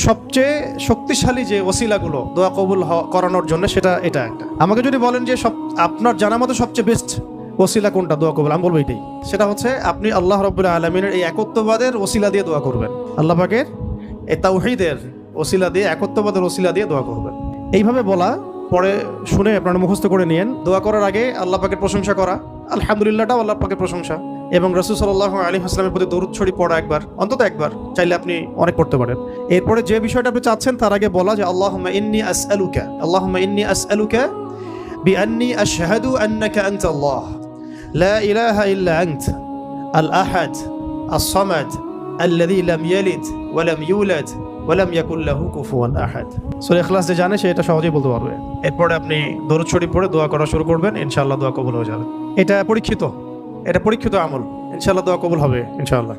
সবচেয়ে শক্তিশালী যে ওসিলাগুলো দোয়া কবুল করানোর জন্য সেটা এটা একটা। আমাকে যদি বলেন যে আপনার জানা মতো সবচেয়ে বেস্ট ওসিলা কোনটা দোয়া কবুল, আমি বলবো এটাই। সেটা হচ্ছে আপনি আল্লাহ রাব্বুল আলামিনের এই একত্ববাদের ওসিলা দিয়ে দোয়া করবেন, আল্লাহ পাকের এই তাওহীদের ওসিলা দিয়ে, একত্ববাদের ওসিলা দিয়ে দোয়া করবেন। এইভাবে বলা, পরে শুনে আপনারা মুখস্থ করে নিয়েন। দোয়া করার আগে আল্লাহ পাকের প্রশংসা করা, আলহামদুলিল্লাহটাও আল্লাহ পাকের প্রশংসা, এবং রাসূল সাল্লাল্লাহু আলাইহি ওয়াসাল্লামের প্রতি দরুদ শরীফ পড়া একবার, অন্তত একবার, চাইলে আপনি অনেক পড়তে পারেন। এরপরে যে বিষয়টা আপনি চাচ্ছেন তার আগে বলা যে আল্লাহুম্মা ইন্নী আসআলুকা বিআন্নী আশহাদু আন্নাকা আনতাল্লাহ লা ইলাহা ইল্লা আনতা আল আহাদ আস-সামাদ আল্লাযী লাম ইয়ালিদ ওয়া লাম ইউলাদ ওয়া লাম ইয়াকুল লাহু কুফুয়ান আহাদ। সূরা ইখলাস যে জানে সে এটা সহজেই বলতে পারবে। এরপরে আপনি দরুদ শরীফ পড়ে দোয়া করা শুরু করবেন, ইনশাআল্লাহ দোয়া কবুল হয়ে যাবে। এটা পরীক্ষিত আমল, ইনশাআল্লাহ দোয়া কবুল হবে ইনশাআল্লাহ।